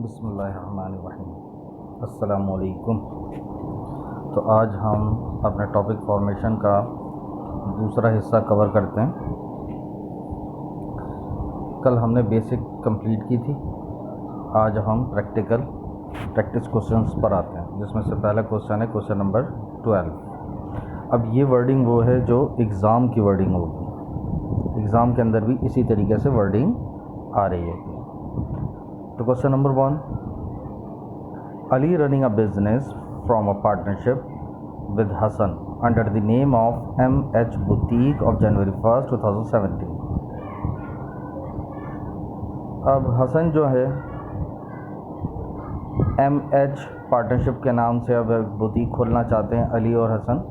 बिस्मिल्लाहिर्रहमानिर्रहीम। अस्सलामुअलैकुम। तो आज हम अपने टॉपिक फॉर्मेशन का दूसरा हिस्सा कवर करते हैं। कल हमने बेसिक कंप्लीट की थी, आज हम प्रैक्टिस क्वेश्चंस पर आते हैं, जिसमें से पहला क्वेश्चन है क्वेश्चन नंबर 12। अब ये वर्डिंग वो है जो एग्ज़ाम की वर्डिंग होगी, एग्ज़ाम के अंदर भी इसी तरीके से वर्डिंग आ रही है। तो question number 1, Ali running a business from a partnership with Hassan under the name of MH Boutique of January 1st 2017। अब हसन जो है MH पार्टनरशिप के नाम से अब बुटीक खोलना चाहते हैं, अली और हसन,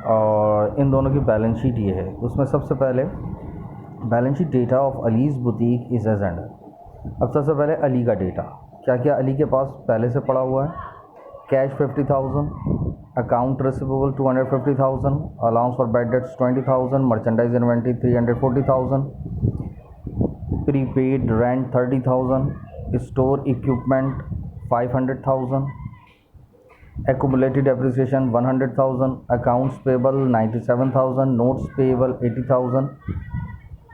और इन दोनों की बैलेंस शीट ये है। उसमें सबसे पहले balance sheet data of Ali's boutique is as under. अब सबसे पहले अली का डेटा, क्या क्या अली के पास पहले से पड़ा हुआ है। Cash 50,000, account receivable 250,000, allowance for bad debts 20,000, merchandise inventory 340,000, prepaid rent 30,000, store equipment 500,000, accumulated appreciation 100,000, accounts payable 97,000, notes payable 80,000,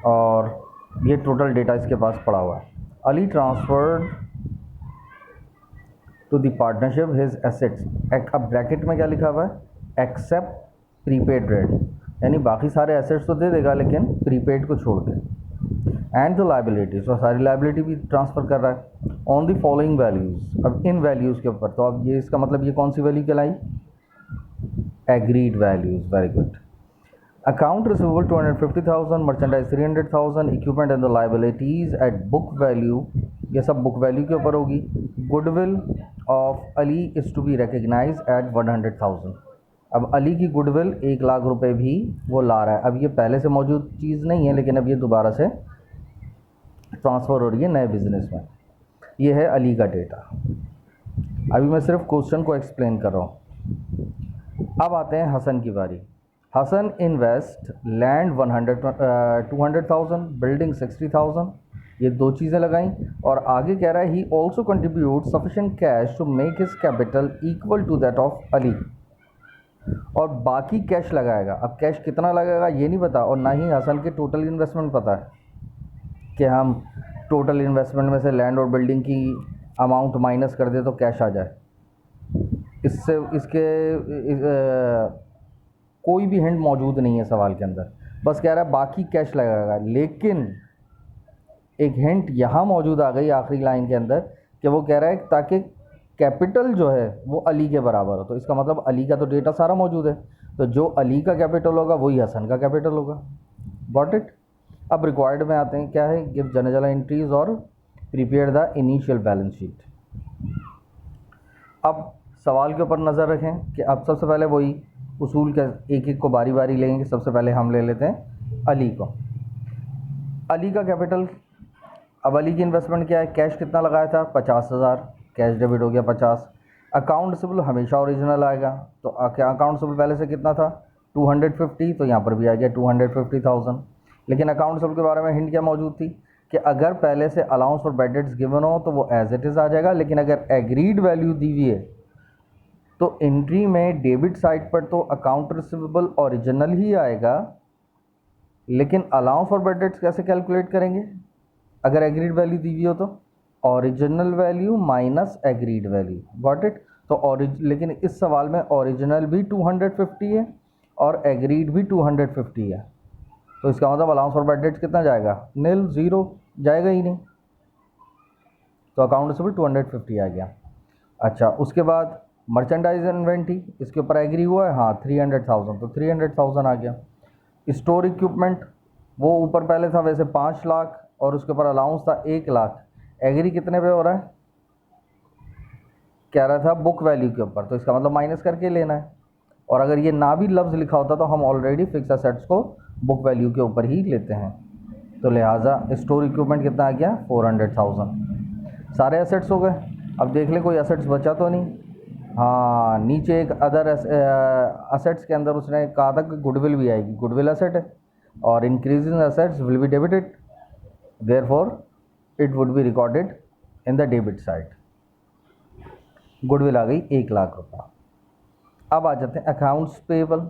और ये टोटल डेटा इसके पास पड़ा हुआ है। Ali transferred to the partnership his assets, अब ब्रैकेट में क्या लिखा हुआ है, एक्सेप्ट प्रीपेड रेंट, यानी बाकी सारे एसेट्स तो दे देगा लेकिन प्रीपेड को छोड़ के, एंड द लाइबिलिटीज, और सारी लाइबिलिटी भी ट्रांसफ़र कर रहा है ऑन द फॉलोइंग वैल्यूज़। अब इन वैल्यूज़ के ऊपर, तो अब ये इसका मतलब ये कौन सी वैल्यू कहलाई, agreed values. Very good. Account receivable 250,000, merchandise 300,000, equipment and the liabilities at book value, ये सब बुक वैल्यू के ऊपर होगी। Goodwill of Ali is to be recognise at 100,000। अब अली की गुडविल 1,00,000 रुपये भी वो ला रहा है। अब ये पहले से मौजूद चीज़ नहीं है, लेकिन अब ये दोबारा से ट्रांसफ़र हो रही है नए बिज़नेस में। ये है अली का डेटा। अभी मैं सिर्फ क्वेश्चन को एक्सप्लेन कर रहा हूँ। अब आते हैं हसन की बारी। हसन इन्वेस्ट लैंड 200,000, बिल्डिंग 60,000, ये दो चीज़ें लगाई, और आगे कह रहा है he also contribute sufficient cash to make his capital equal to that of Ali, और बाकी कैश लगाएगा। अब कैश कितना लगेगा ये नहीं पता, और ना ही हसन के टोटल इन्वेस्टमेंट पता है कि हम टोटल इन्वेस्टमेंट में से लैंड और बिल्डिंग की अमाउंट माइनस कर दे तो कैश आ जाए। इससे कोई भी हिंट मौजूद नहीं है सवाल के अंदर, बस कह रहा है बाकी कैश लगाएगा। लेकिन एक हिंट यहाँ मौजूद आ गई आखिरी लाइन के अंदर कि वो कह रहा है ताकि कैपिटल जो है वो अली के बराबर हो। तो इसका मतलब अली का तो डेटा सारा मौजूद है, तो जो अली का कैपिटल होगा वही हसन का कैपिटल होगा। Got it. अब रिक्वायर्ड में आते हैं, क्या है, गिव जनरल एंट्रीज और prepare the initial balance sheet. अब सवाल के ऊपर नज़र रखें कि अब सबसे पहले वही उसूल के एक एक को बारी बारी लेंगे। सबसे पहले हम ले लेते हैं अली को। अली का कैपिटल, अब अली की इन्वेस्टमेंट क्या है, कैश कितना लगाया था 50,000, कैश डेबिट हो गया 50। अकाउंट रिसीवेबल हमेशा ओरिजिनल आएगा, तो अकाउंट रिसीवेबल पहले से कितना था 250, तो यहाँ पर भी आ गया 250,000। लेकिन अकाउंट रिसीवेबल के बारे में हिंट क्या मौजूद थी कि अगर पहले से allowance for bad debts given हो तो वो एज इट इज़ आ जाएगा, लेकिन अगर एग्रीड वैल्यू दी हुई है तो एंट्री में डेबिट साइड पर तो अकाउंट रिसीवेबल ओरिजिनल ही आएगा, लेकिन अलाउंस फॉर बैड डेट्स कैसे कैलकुलेट करेंगे अगर एग्रीड वैल्यू दी हुई हो, तो original value minus agreed value. Got it. तो लेकिन इस सवाल में ओरिजिनल भी 250 है और एग्रीड भी 250 है, तो इसका मतलब अलाउंस फॉर बैड डेट्स कितना जाएगा, नील, ज़ीरो जाएगा ही नहीं, तो अकाउंट रिसीवेबल 250 आ गया। अच्छा, उसके बाद मर्चेंडाइज इन्वेंट्री, इसके ऊपर एग्री हुआ है, हाँ 300,000, तो 300,000 आ गया। स्टोर इक्विपमेंट वो ऊपर पहले था वैसे 5 लाख, और उसके ऊपर अलाउंस था 1,00,000, एग्री कितने पे हो रहा है, कह रहा था बुक वैल्यू के ऊपर, तो इसका मतलब माइनस करके लेना है। और अगर ये ना भी लफ्ज़ लिखा होता तो हम ऑलरेडी फिक्स एसेट्स को बुक वैल्यू के ऊपर ही लेते हैं, तो लिहाजा स्टोर इक्विपमेंट कितना आ गया 400,000। सारे एसेट्स हो गए। अब देख ले कोई एसेट्स बचा तो नहीं, हाँ नीचे एक अदर असेट्स के अंदर उसने कहा था कि गुडविल भी आएगी, गुडविल एसेट है, और increasing assets will be debited, therefore it would be recorded in the debit side. Goodwill आ गई 1,00,000 रुपया। अब आ जाते हैं अकाउंट्स पेबल।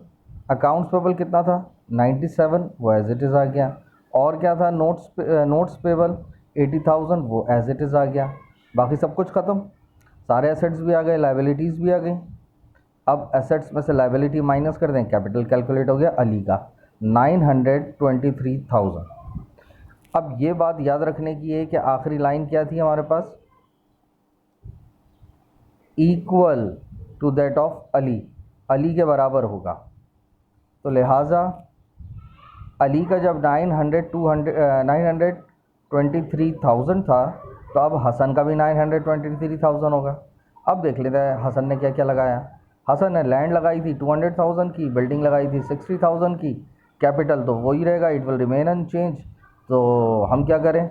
अकाउंट्स पेबल कितना था 97, वो एज इट इज़ आ गया। और क्या था नोट्स पेबल 80,000, वो एज इट इज़ आ गया। बाकी सब कुछ ख़त्म, सारे एसेट्स भी आ गए, लाइबिलिटीज़ भी आ गई। अब एसेट्स में से लाइबिलिटी माइनस कर दें, कैपिटल कैलकुलेट हो गया अली का 923,000। अब ये बात याद रखने की है कि आखिरी लाइन क्या थी हमारे पास, equal to that of Ali, Ali के बराबर होगा। तो लिहाजा अली का जब 923,000 था, तो अब हसन का भी 923,000 होगा। अब देख लेते हैं हसन ने क्या क्या लगाया। हसन ने लैंड लगाई थी 200,000 की, बिल्डिंग लगाई थी 60,000 की, कैपिटल तो वही रहेगा, इट विल रिमेन अनचेंज। तो हम क्या करें,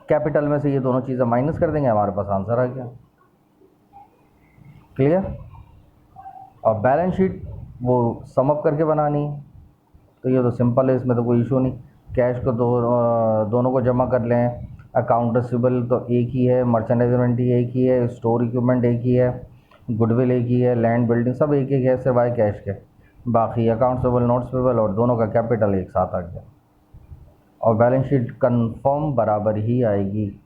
कैपिटल में से ये दोनों चीज़ें माइनस कर देंगे, हमारे पास आंसर आ गया। क्लियर। और बैलेंस शीट वो सम अप करके बनानी है, तो ये तो सिंपल है, इसमें तो कोई इशू नहीं। कैश को दोनों को जमा कर लें। अकाउंट रिसीवेबल तो एक ही है, मर्चेंडाइज इन्वेंट्री एक ही है, स्टोर इक्विपमेंट एक ही है, गुडविल एक ही है, लैंड बिल्डिंग सब एक एक है सिवाय कैश के। बाकी अकाउंट रिसीवेबल, नोट्स पेबल और दोनों का कैपिटल एक साथ आ गया। और बैलेंस शीट कंफर्म बराबर ही आएगी,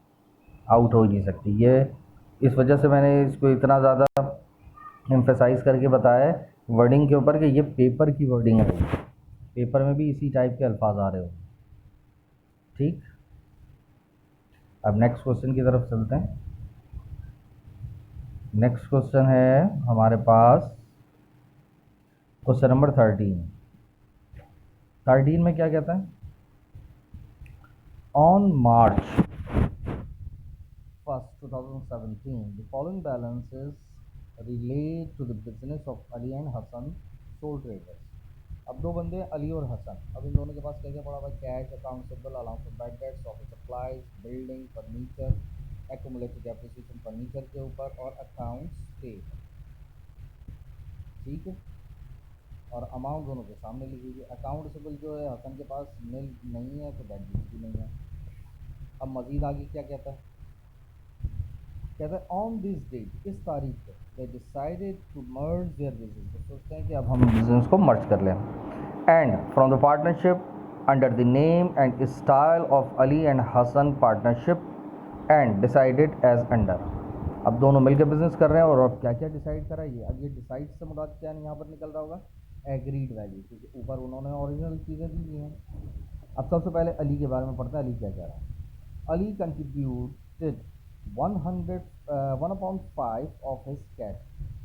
आउट हो ही नहीं सकती। ये इस वजह से मैंने इसको इतना ज़्यादा एम्फेसाइज करके बताया है वर्डिंग के ऊपर कि ये पेपर की वर्डिंग है, पेपर में भी इसी टाइप के अल्फाज आ रहे हो। ठीक, अब नेक्स्ट क्वेश्चन की तरफ चलते हैं। नेक्स्ट क्वेश्चन है हमारे पास क्वेश्चन नंबर 13 में क्या कहता है, on March 1st 2017 the following balances relate to the business of Ali and Hasan sole traders. अब दो बंदे हैं अली और हसन, अब इन दोनों के पास क्या क्या पड़ा हुआ है, cash, account receivable, allowance of bad debts, office supplies, building, furniture, accumulated depreciation furniture के ऊपर और अकाउंट्स पे। ठीक है, और अमाउंट दोनों के सामने लिखी हुई है। अकाउंट रिसीवेबल जो है हसन के पास मिल नहीं है, तो बैड डेट्स भी नहीं है। अब मजीद आगे क्या कहता है, कहता है ऑन दिस डेट, इस तारीख पर they decided to merge their business, तो सोचते हैं कि अब हम बिजनेस को मर्ज कर लें। And from the partnership under the name and style of Ali and Hasan partnership and decided as under. अब दोनों मिलकर बिजनेस कर रहे हैं, और अब क्या क्या डिसाइड करा ये, अब ये डिसाइड से मुराद क्या यहाँ पर निकल रहा होगा, एग्रीड वैल्यू, क्योंकि ऊपर उन्होंने ओरिजिनल चीज़ें दी हैं। अब सबसे पहले अली के बारे में पढ़ते हैं, अली क्या कह रहा है। Ali contributed 1/5 of his cash.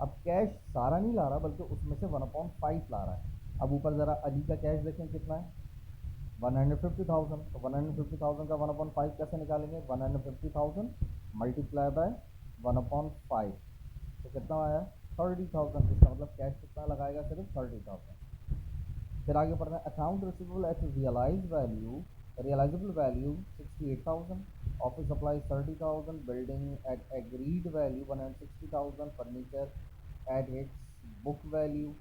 अब कैश सारा नहीं ला रहा, बल्कि उसमें से 1/5 ला रहा है। अब ऊपर ज़रा अली का कैश देखें कितना है, 150,000। तो 150,000 का 1/5 कैसे निकालेंगे, 150,000 मल्टीप्लाई बाय 1/5, तो कितना आया 30,000। इसका मतलब कैश कितना लगाएगा, सिर्फ 30,000। फिर आगे पढ़ना है, account receivable at realisable value 68,000, office supply 30,000, building at agreed value 160,000, furniture at its book value.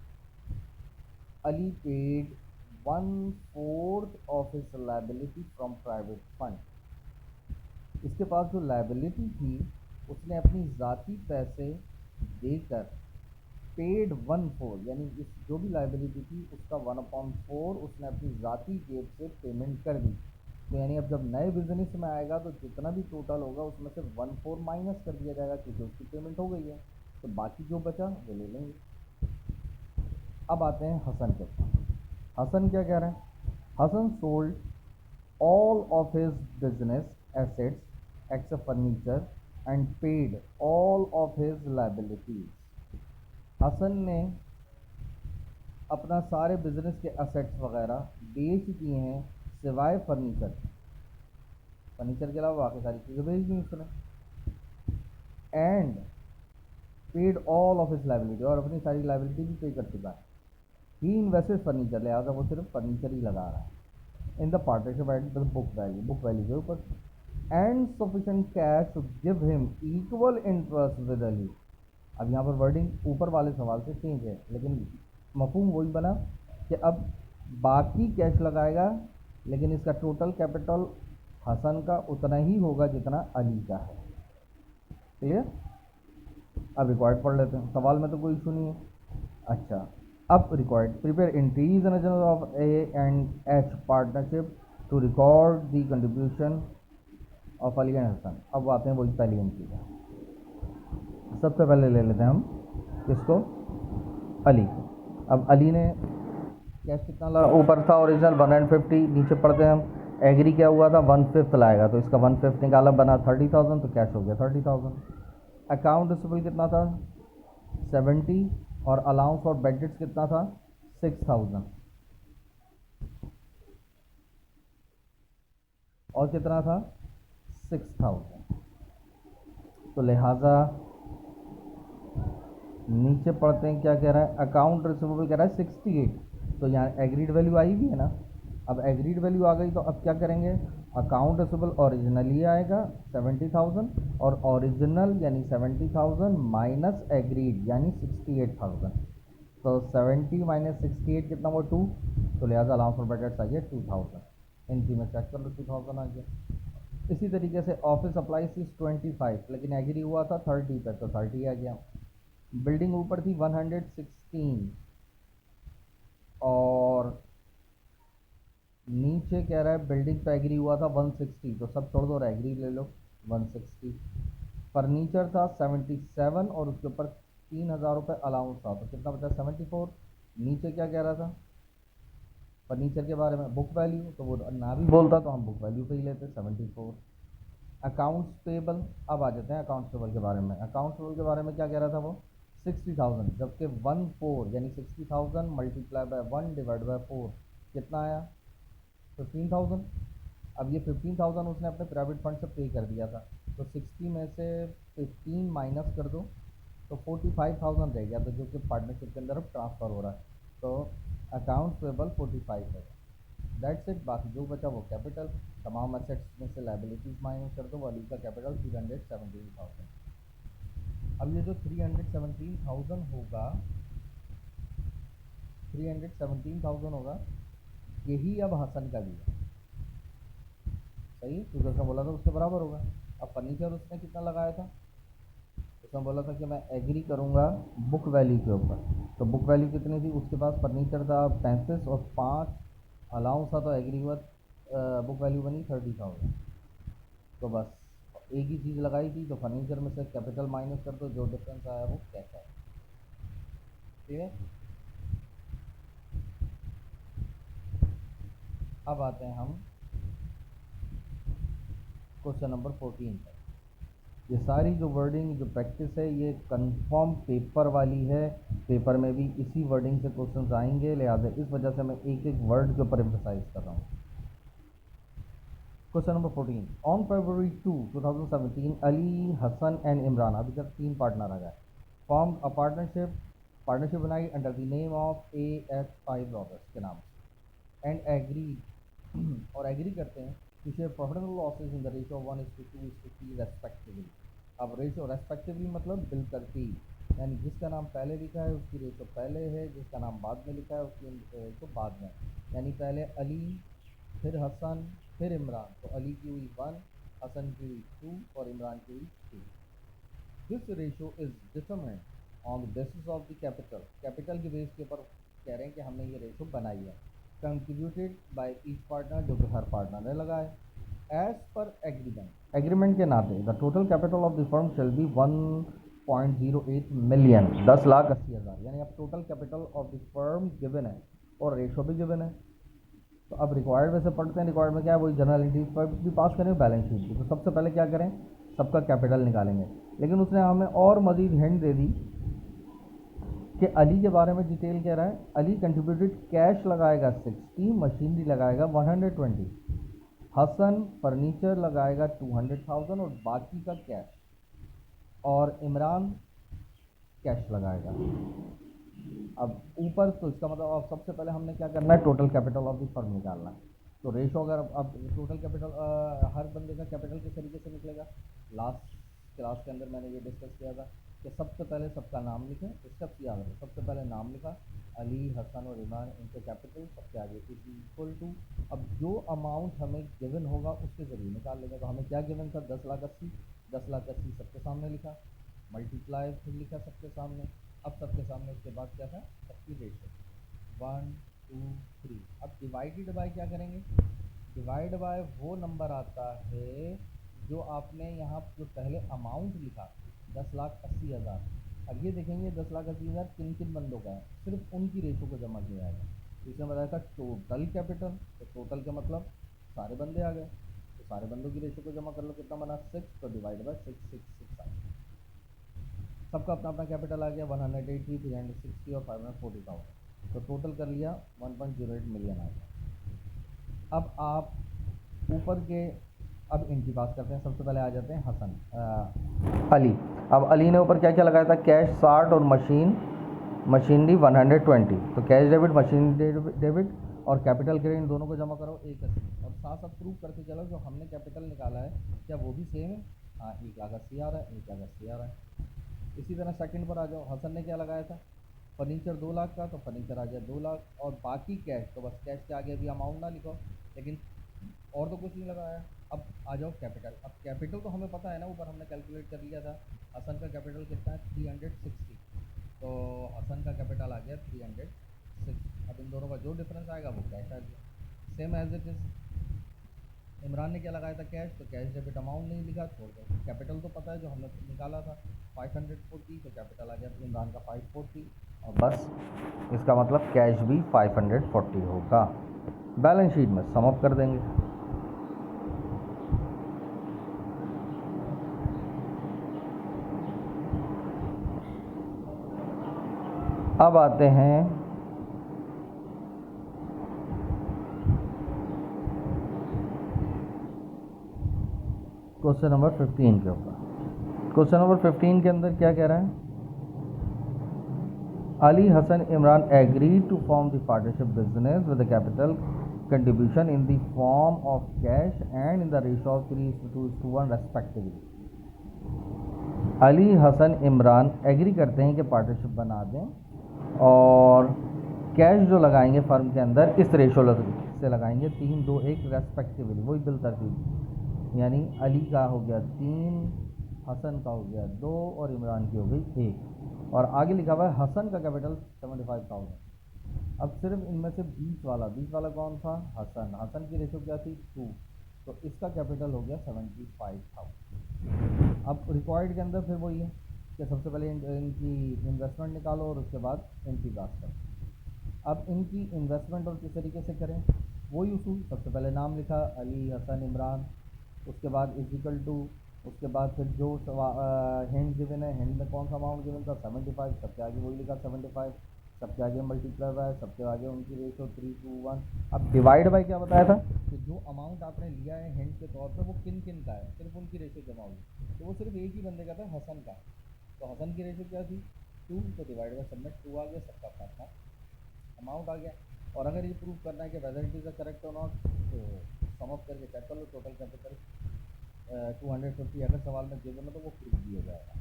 Ali paid 1/4 of his liability from private fund. इसके पास जो लायबिलिटी थी उसने अपनी ज़ाती पैसे देकर पेड 1/4, यानी इस जो भी लायबिलिटी थी उसका 1/4 उसने अपनी ज़ाती जेब से पेमेंट कर दी। तो यानी अब जब नए बिजनेस में आएगा तो जितना भी टोटल होगा उसमें से 1/4 माइनस कर दिया जाएगा, क्योंकि उसकी पेमेंट हो गई है, तो बाकी जो बचा वो ले लेंगे। अब आते हैं हसन के पास। हसन क्या कह रहे हैं, Hasan sold all of his business assets except furniture and paid all of his liabilities। Hasan ने अपना सारे बिजनेस के असेट्स वगैरह बेच दिए हैं सिवाय फर्नीचर के अलावा बाकी सारी चीज़ें बेच दी उसने। And paid all of his liability, और अपनी सारी लाइबिलिटी भी पे कर चुका है। ही इन्वेस्टेड फर्नीचर, लिहाजा वो सिर्फ फर्नीचर ही लगा रहा है। In the partnership at the book value के ऊपर, and sufficient cash to give him equal interest with Ali. अब यहाँ पर वर्डिंग ऊपर वाले सवाल से चेंज है, लेकिन मफहूम वही बना कि अब बाकी कैश लगाएगा, लेकिन इसका टोटल कैपिटल हसन का उतना ही होगा जितना अली का है। क्लियर? अब रिक्वायर्ड पढ़ लेते हैं, सवाल में तो कोई इशू नहीं है। अच्छा, अब required prepare entries in journal of A and H partnership to record the contribution of Ali and Hasan. अब आते हैं वही पहली एंट्री का। सबसे पहले ले लेते हैं हम किसको, अली। अब अली ने कैश कितना लगा, ऊपर था ओरिजिनल 150, नीचे पढ़ते हैं हम, एग्री क्या हुआ था 1/5 लाएगा, तो इसका 1/5 निकाला, बना 30,000, तो कैश हो गया 30,000। अकाउंट रिसीवेबल कितना था 70, और अलाउंस फॉर बैड डेट्स कितना था 6000, और कितना था 6000। तो लिहाजा नीचे पढ़ते हैं क्या कह रहा है, अकाउंट रिसीवेबल कह रहा है 68, तो यहाँ एग्रीड वैल्यू आई भी है ना। अब एग्रीड वैल्यू आ गई तो अब क्या करेंगे, अकाउंट रिसीवेबल ओरिजिनली आएगा 70,000, और ओरिजिनल यानी 70,000 माइनस एग्रीड यानी 68,000, तो 70 माइनस 68 कितना हुआ 2, तो लिहाजा अलाउंस फॉर बैड डेट्स आ गया 2000। एंट्री में चेक कर लो 2000 आ गया। इसी तरीके से ऑफिस सप्लाईज थी 25, लेकिन एग्री हुआ था 30 पे, तो 30 आ गया। बिल्डिंग ऊपर थी 116, और नीचे कह रहा है बिल्डिंग पे एग्री हुआ था 160, तो सब छोड़ दो और एग्री ले लो 160। फर्नीचर था 77, और उसके ऊपर 3000 रुपये अलाउंस था, तो कितना बचा 74। नीचे क्या कह रहा था फर्नीचर के बारे में, बुक वैल्यू, तो वो ना भी बोलता तो हम बुक वैल्यू पे ही लेते 74। अकाउंट्स पेबल, अब आ जाते हैं अकाउंट्स पेबल के बारे में। अकाउंट्स पेबल के बारे में क्या कह रहा था वो 60,000, जबकि 14 यानी 60,000 मल्टीप्लाई बाय 1 डिवाइड बाय 4 कितना आया 15,000। अब ये 15,000 उसने अपने प्राइवेट फंड से पे कर दिया था, तो 60 में से 15 माइनस कर दो तो 45,000 रह गया, तो जो कि पार्टनरशिप के अंदर अब ट्रांसफ़र हो रहा है, तो अकाउंट्स पेबल 45 है। That's it. बाकी जो बचा वो कैपिटल, तमाम एसेट्स में से लाइबिलिटीज़ माइनस कर दो, वो अली का कैपिटल 317,000। अब ये जो 317,000 होगा, 317,000 होगा, यही अब हसन का भी है, सही, क्योंकि उसने बोला था उसके बराबर होगा। अब फर्नीचर उसने कितना लगाया था, उसने बोला था कि मैं एग्री करूँगा बुक वैल्यू के ऊपर, तो बुक वैल्यू कितनी थी उसके पास, फर्नीचर था 35 और 5 अलाउंस था, तो एग्री हुआ बुक वैल्यू बनी 30,000। तो बस एक ही चीज़ लगाई थी, तो फर्नीचर में से कैपिटल माइनस कर दो, जो डिफरेंस आया वो कैश है। ठीक है, अब आते हैं हम क्वेश्चन नंबर 14 पर। ये सारी जो वर्डिंग जो प्रैक्टिस है ये कंफर्म पेपर वाली है, पेपर में भी इसी वर्डिंग से क्वेश्चंस आएंगे, लिहाजा इस वजह से मैं एक एक वर्ड के ऊपर एम्फसाइज कर रहा हूँ। Question number 14, on February 2, 2017 Ali, Hasan and Imran, अभी तक 3 पार्टनर आ गए, फॉर्म अ पार्टनरशिप बनाई under the name of AS5 Roberts के नाम एंड एग्री और एग्री करते हैं to share profit and losses in the ratio 1:2:3 respectively. अब रेशियो रेस्पेक्टिवली मतलब बिलतरतीब, यानी जिसका नाम पहले लिखा है उसकी रेशियो पहले है, जिसका नाम बाद में लिखा है उसकी रेशियो बाद में, यानी पहले अली, फिर हसन, फिर इमरान, तो अली की हुई 1, हसन की हुई 2 और इमरान की हुई 3। This ratio is determined on the basis of the capital, capital के बेस के ऊपर कह रहे हैं कि हमने ये रेशियो बनाई है, कंट्रीब्यूटेड बाय ईच पार्टनर, जो कि हर पार्टनर ने लगाए। एज पर एग्रीमेंट के नाते the total capital of the firm shall be 1.08 million, 10,80,000, यानी अब total capital of the firm given है और रेशो भी गिवन है। तो अब रिक्वायर्ड में से पढ़ते हैं, रिक्वायर्ड में क्या है, वही जर्नल एंट्रीज पर भी पास करेंगे, बैलेंस शीट भी। तो सबसे पहले क्या करें, सबका कैपिटल निकालेंगे, लेकिन उसने हमें और मज़ीद हिंट दे दी कि अली के बारे में डिटेल कह रहा है, अली कंट्रीब्यूटेड कैश लगाएगा 60, मशीनरी लगाएगा 120, हसन फर्नीचर लगाएगा 200,000 और बाकी का कैश, और इमरान कैश लगाएगा। अब ऊपर तो इसका मतलब अब सबसे पहले हमने क्या करना है, total capital of the firm निकालना है। तो रेशो अगर अब टोटल कैपिटल हर बंदे का कैपिटल किस तरीके से निकलेगा, लास्ट क्लास के अंदर मैंने ये डिस्कस किया था कि सबसे पहले सबका नाम लिखें, स्टेप्स याद रखें। सबसे पहले नाम लिखा, अली, हसन और इमरान, इनके कैपिटल सबके आगे इज इक्वल टू। अब जो अमाउंट हमें गिवन होगा उसके ज़रिए निकाल लेंगे। तो हमें क्या गिवन था, 10,80,000। 10,80,000 सबके सामने लिखा, मल्टीप्लाई फिर लिखा सबके सामने। अब सबके सामने उसके बाद क्या था, सबकी रेशो 1 2 3। अब डिवाइडेड बाय क्या करेंगे, डिवाइड बाय वो नंबर आता है जो आपने यहाँ जो पहले अमाउंट लिखा 10,80,000। अब ये देखेंगे 10,80,000 किन किन बंदों का है, सिर्फ उनकी रेशो को जमा किया जाएगा। तो इसमें बताया था टोटल कैपिटल, तो टोटल का मतलब सारे बंदे आ गए, तो सारे बंदों की रेशो को जमा कर लो, कितना बना 6, तो डिवाइड बाय 666 आ गया। सबका अपना अपना कैपिटल आ गया 180, 360 और 540,000। तो टोटल कर लिया 1.08 मिलियन आ गया। अब आप ऊपर के अब इनकी बात करते हैं। सबसे पहले आ जाते हैं अली। अब अली ने ऊपर क्या क्या लगाया था, कैश 60 और मशीनरी 120। तो कैश डेबिट, मशीनरी डेबिट और कैपिटल क्रेडिट दोनों को जमा करो 180। और साथ साथ प्रूव करते चलो जो हमने कैपिटल निकाला है क्या वो भी सेम है। हाँ, 1,80,000 आ रहा है, 1,80,000 आ रहा है। इसी तरह सेकंड पर आ जाओ, हसन ने क्या लगाया था, फर्नीचर 2 लाख का, तो फर्नीचर आ गया 2 लाख। और बाकी कैश, तो बस कैश के आगे अभी अमाउंट ना लिखो, लेकिन और तो कुछ नहीं लगाया। अब आ जाओ कैपिटल। अब कैपिटल तो हमें पता है ना, ऊपर हमने कैलकुलेट कर लिया था। हसन का कैपिटल कितना है 360, तो हसन का कैपिटल आ गया 306। अब इन दोनों का जो डिफरेंस आएगा वो कैश आ गया, same as it is. Imran ने क्या लगाया था, कैश, तो कैश डेबिट अमाउंट नहीं लिखा, छोड़ दो। कैपिटल तो पता है जो हमने निकाला था 540, तो कैपिटल आ गया इमरान का 540, और बस इसका मतलब कैश भी 540 होगा। बैलेंस शीट में सम अप कर देंगे। अब आते हैं क्वेश्चन नंबर 15 के ऊपर। क्वेश्चन नंबर 15 के अंदर क्या कह रहा है, Ali, Hasan, Imran agree to form the partnership business with the capital contribution in the form of cash and in the ratio of 3:1 respectively. Ali, Hasan, Imran agree करते हैं कि पार्टनरशिप बना दें और कैश जो लगाएंगे फर्म के अंदर इस रेशो से लगाएंगे 3:2:1 रेस्पेक्टिवली, वही बिल तरतीब। यानी अली का हो गया 3, हसन का हो गया 2 और इमरान की हो गई 1। और आगे लिखा हुआ है हसन का कैपिटल 75,000। अब सिर्फ इनमें से 20 वाला कौन था, हसन की रेशो क्या थी 2, तो इसका कैपिटल हो गया 75,000। अब रिक्वायर्ड के अंदर फिर वही है कि सबसे पहले इनकी इन्वेस्टमेंट निकालो और उसके बाद इनकी बात करो। अब इनकी इन्वेस्टमेंट और किस तरीके से करें, वही उसूल। सबसे पहले नाम लिखा अली, हसन, इमरान, उसके बाद इजिकल टू, उसके बाद फिर जो हैंड गिवन है, हैंड में कौन सा अमाउंट गिवन था 75, सबके आगे वही लिखा 75, सबके आगे मल्टीप्लाई बाय, सबके आगे उनकी रेशो 3:1। अब डिवाइड बाय क्या बताया था कि जो अमाउंट आपने लिया है हैंड के तौर पर वो किन किन का है, सिर्फ उनकी रेशो जमा होगी। तो वो सिर्फ एक ही बंदे का था, हसन का। तो हसन की रेशो क्या थी 2, तो डिवाइड बाय सब में 2 आ गया, सबका अपना अपना अमाउंट आ गया। और अगर ये प्रूव करना है कि whether it is a correct और नॉट, तो सम अप करके चेक कर लो टोटल कैपिटल 250 अगर सवाल में गिवन हो तो वो प्रूव भी हो जाएगा।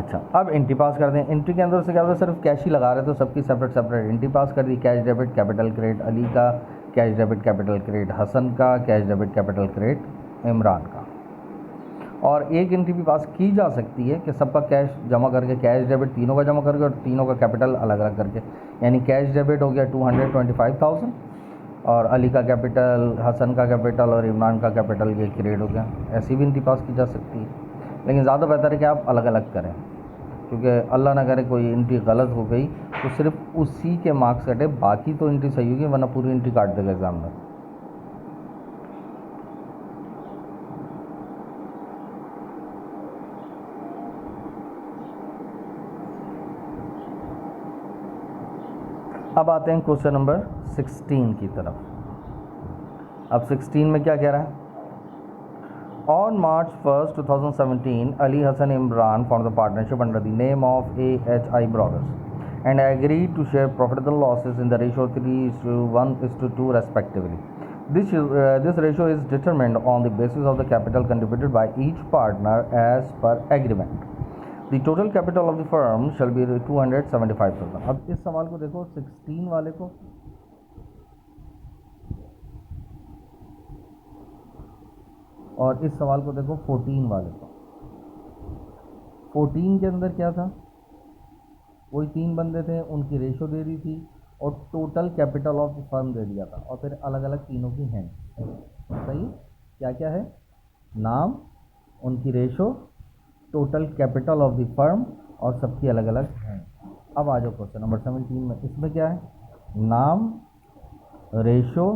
अच्छा, अब एंट्री पास कर दें। एंट्री के अंदर से क्या होता है, सिर्फ कैश ही लगा रहे तो सबकी सेपरेट एंट्री पास कर दी। Cash debit capital credit Ali का, cash debit capital credit Hasan का, cash debit capital credit Imran का। और एक एंट्री भी पास की जा सकती है कि सबका कैश जमा करके, कैश डेबिट तीनों का जमा करके और तीनों का कैपिटल अलग अलग करके। यानी कैश डेबिट हो गया 225,000 और अली का कैपिटल, हसन का कैपिटल और इमरान का कैपिटल ये क्रिएट हो गया। ऐसी भी एंट्री पास की जा सकती है, लेकिन ज़्यादा बेहतर है कि आप अलग अलग करें, क्योंकि अल्लाह ना करे कोई एंट्री गलत हो गई तो सिर्फ उसी के मार्क्स कटे, बाकी तो एंट्री सही होगी, वरना पूरी एंट्री काट देगा एग्जाम में। अब आते हैं क्वेश्चन नंबर 16 की तरफ। अब 16 में क्या कह रहा है, On March 1st, 2017, Ali, Hassan, Imran formed the partnership under the name of AHI Brothers and agreed to share profit and losses in the ratio 3:1:2 respectively. This ratio is determined on the basis of the capital contributed by each partner as per agreement. The total capital of the firm shall be 275,000। अब इस सवाल को देखो 16 वाले को, और इस सवाल को देखो 14 वाले को। 14 के अंदर क्या था, वही 3 बंदे थे, उनकी रेशो दे दी थी और total capital of the firm दे दिया था, और फिर अलग अलग तीनों की हैंड। सही, क्या क्या है, नाम, उनकी ratio, total capital of the firm और सबकी अलग अलग हैंड। अब आ जाओ क्वेश्चन नंबर 17 में। इसमें क्या है, नाम, ratio,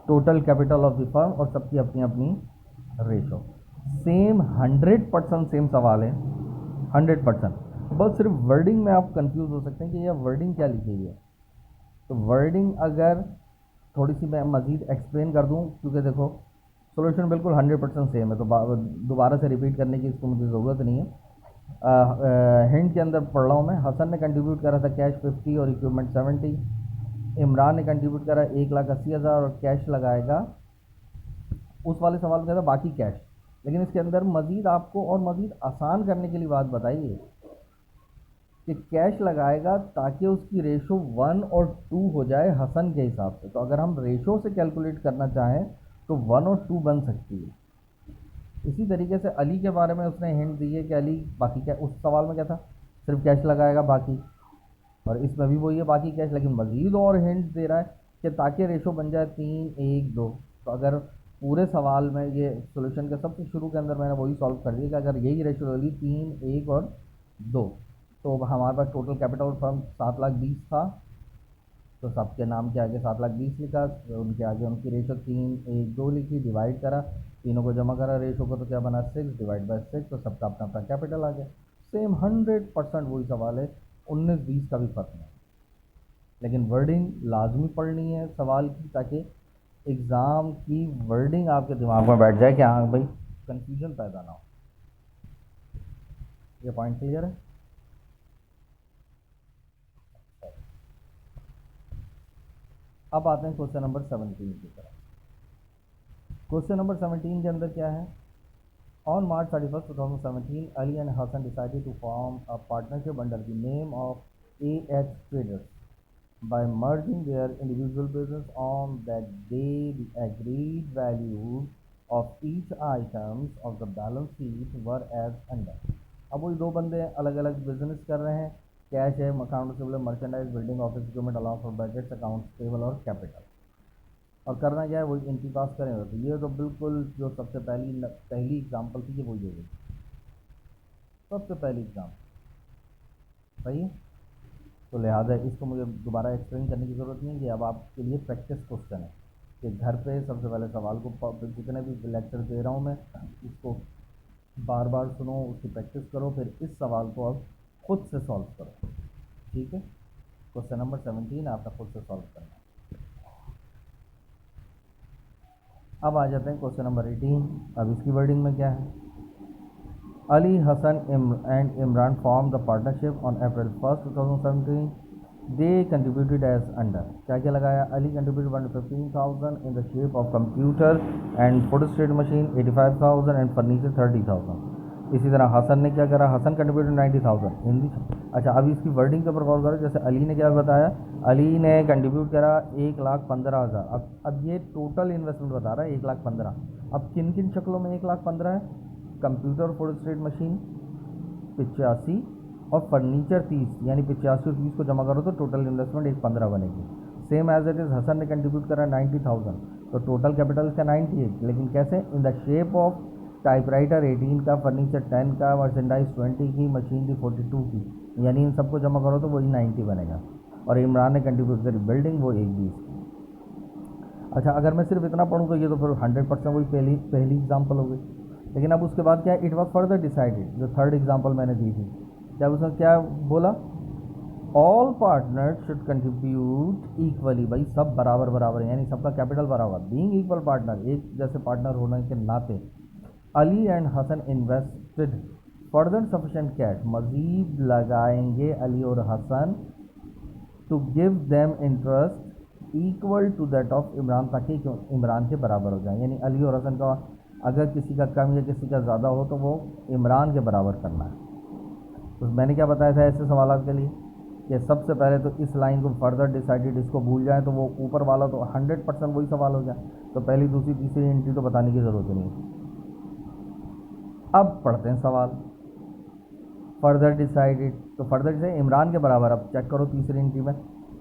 total capital of the firm और सबकी अपनी अपनी रेशो। सेम 100% सेम सवाल है, 100%। बस सिर्फ वर्डिंग में आप कंफ्यूज हो सकते हैं कि यह वर्डिंग क्या लिखी हुई है। तो वर्डिंग अगर थोड़ी सी मैं मज़ीद एक्सप्लेन कर दूं, क्योंकि देखो सॉल्यूशन बिल्कुल 100% सेम है, तो दोबारा से रिपीट करने की इसको मुझे ज़रूरत नहीं है। हिंट के अंदर पढ़ रहा हूँ मैं। हसन ने कंट्रीब्यूट करा था कैश 50 और इक्विपमेंट 70। इमरान ने कंट्रीब्यूट करा 1,80,000 और कैश लगाएगा। उस वाले सवाल में क्या था, बाकी कैश। लेकिन इसके अंदर मज़ीद आपको और मज़ीद आसान करने के लिए बात बताइए कि कैश लगाएगा ताकि उसकी रेशो 1 और 2 हो जाए हसन के हिसाब से। तो अगर हम रेशो से कैलकुलेट करना चाहें तो 1 और 2 बन सकती है। इसी तरीके से अली के बारे में उसने हिंट दी है कि अली बाकी क्या, उस सवाल में क्या था, सिर्फ कैश लगाएगा बाकी, और इसमें भी वही है बाकी कैश, लेकिन मज़ीद और हिंट दे रहा है कि ताकि रेशो बन जाए 3-1-2। तो अगर पूरे सवाल में ये सोल्यूशन के सबसे शुरू के अंदर मैंने वही सॉल्व कर दिया कि अगर यही रेशो होगी 3-1 और 2, तो हमारे पास टोटल कैपिटल फर्म 7,20,000 था, तो सबके नाम के आगे 7,20,000 लिखा, उनके आगे उनकी रेशो 3-1-2 लिखी, डिवाइड करा, तीनों को जमा करा रेशो को, तो क्या बना 6 डिवाइड बाई 6, तो सबका अपना अपना कैपिटल आ गया। सेम 100% वही सवाल है, 19-20 का भी फर्क नहीं। लेकिन वर्डिंग लाजमी पढ़नी है सवाल की, ताकि एग्ज़ाम की वर्डिंग आपके दिमाग में बैठ जाए कि हाँ भाई कन्फ्यूजन पैदा ना हो। ये पॉइंट क्लियर है। अब आते हैं क्वेश्चन नंबर 17 की तरफ। क्वेश्चन नंबर 17 के अंदर क्या है, on March 31, 2017, Ali and Hassan decided to form a partnership under the name of AH Traders. By merging their individual business on that day, the agreed values of each items of the balance sheet were as under. अब वही दो बंदे अलग अलग business कर रहे हैं, cash है, account receivable, merchandise, building, office equipment, allowance for budgets, account payable और कैपिटल। और करना क्या है, वही इनकी पास करेंगे। तो ये तो बिल्कुल जो सबसे पहली एग्जाम्पल थी, ये वही हो गई, सबसे पहली एग्जाम्पल। सही है, तो लिहाजा इसको मुझे दोबारा एक्सप्लेन करने की ज़रूरत नहीं है, कि अब आपके लिए प्रैक्टिस क्वेश्चन है कि घर पे सबसे पहले सवाल को, जितने भी लेक्चर दे रहा हूँ मैं, इसको बार बार सुनो, उसकी प्रैक्टिस करो, फिर इस सवाल को अब खुद से सॉल्व करो। ठीक है, क्वेश्चन नंबर 17 आपका खुद से सॉल्व करना है। अब आ जाते हैं क्वेश्चन नंबर 18। अब इसकी वर्डिंग में क्या है, Ali, Hassan and Imran formed the partnership on April 1st, 2017. They contributed as under. क्या क्या लगाया, Ali contributed 115,000 in the shape of computer and photostat machine, 85,000 and furniture 30,000. इसी तरह हसन ने क्या करा, हसन कंट्रीब्यूटेड 90,000 इन दी। अच्छा, अब इसकी वर्डिंग के ऊपर गौर करो। जैसे अली ने क्या बताया, अली ने कंट्रीब्यूट करा 1,15,000। अब ये टोटल इन्वेस्टमेंट बता रहा है 1,15,000। अब किन किन शक्लों में 1,15,000 है, कंप्यूटर फोटोस्टेट मशीन 85 और फर्नीचर 30, यानी 85 और 30 को जमा करो तो टोटल इन्वेस्टमेंट 1,15,000 बनेगी। Same as it is Hasan ने कंट्रीब्यूट करा 90,000, तो टोटल कैपिटल इसका 90 है, लेकिन कैसे, in the shape of typewriter 18 का, फर्नीचर 10 का, मर्चेंडाइज 20 की, मशीनरी 42 की, यानी इन सबको जमा करो तो वही 90 बनेगा। और इमरान ने कंट्रीब्यूट करी बिल्डिंग, वो 1,20 की। अच्छा, अगर मैं सिर्फ इतना पढ़ूँ तो ये तो फिर 100% वही पहली एग्जाम्पल हो गई। लेकिन अब उसके बाद क्या है, इट वॉज फर्दर डिसाइडेड, जो थर्ड एग्जाम्पल मैंने दी थी, क्या उसने क्या बोला, all partners should contribute equally. भाई सब बराबर बराबर है, यानी सबका कैपिटल बराबर, बीइंग इक्वल पार्टनर, एक जैसे पार्टनर होने के नाते। Ali and Hasan invested further sufficient cash, मज़ीद लगाएंगे अली और Hasan, to give them interest equal to that of Imran, ताकि इमरान के बराबर हो जाए, यानी अली और हसन का अगर किसी का कम या किसी का ज़्यादा हो तो वो इमरान के बराबर करना है। तो मैंने क्या बताया था ऐसे सवाल के लिए कि सबसे पहले तो इस लाइन को फर्दर डिसाइडेड, इसको भूल जाए तो वो ऊपर वाला तो 100% वही सवाल हो जाए, तो पहली दूसरी तीसरी एंट्री तो बताने की ज़रूरत नहीं है। अब पढ़ते हैं सवाल। फर्दर डिसाइडेड, तो फर्दर डिसाइड इमरान के बराबर। अब चेक करो तीसरी एंट्री में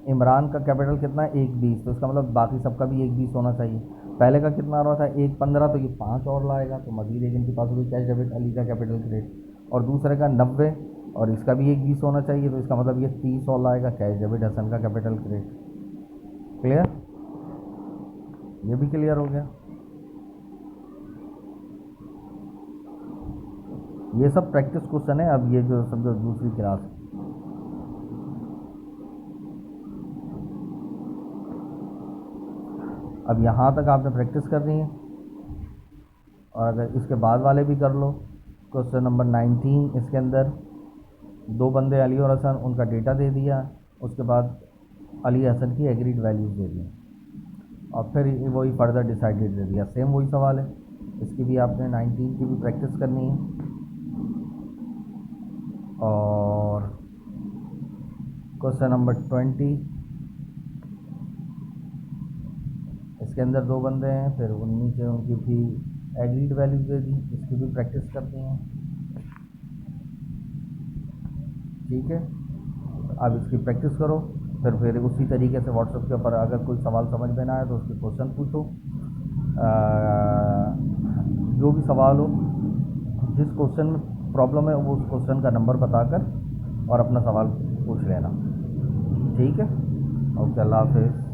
इमरान का कैपिटल कितना है 1.20, तो इसका मतलब बाकी सबका भी 1.20 होना चाहिए। पहले का कितना आ रहा था 1.15, तो ये 5 और लाएगा, तो मजीद एक इनके पास भी कैश डेबिट अली का कैपिटल क्रेडिट। और दूसरे का 90 और इसका भी 1.20 होना चाहिए, तो इसका मतलब ये 30 और लाएगा कैश डेबिट हसन का कैपिटल क्रेडिट। क्लियर? ये भी क्लियर हो गया। ये सब प्रैक्टिस क्वेश्चन है। अब ये जो समझो दूसरी क्लास, अब यहाँ तक आपने प्रैक्टिस करनी है, और अगर इसके बाद वाले भी कर लो। क्वेश्चन नंबर 19, इसके अंदर दो बंदे अली और हसन, उनका डेटा दे दिया, उसके बाद अली हसन की एग्रीड वैल्यूज़ दे दी, और फिर वही फर्दर डिसाइडेड दे दिया। सेम वही सवाल है, इसकी भी आपने 19 की भी प्रैक्टिस करनी है। और क्वेश्चन नंबर 20, इसके अंदर दो बंदे हैं, फिर उनमें से उनकी भी एग्रीड वैल्यूज दे दी, इसकी भी प्रैक्टिस करनी है। ठीक है, अब इसकी प्रैक्टिस करो, फिर उसी तरीके से व्हाट्सएप के ऊपर अगर कोई सवाल समझ में ना आए तो उसके क्वेश्चन पूछो। जो भी सवाल हो, जिस क्वेश्चन में प्रॉब्लम है वो उस क्वेश्चन का नंबर बताकर और अपना सवाल पूछ लेना। ठीक है, ओके, अल्लाह हाफिज़।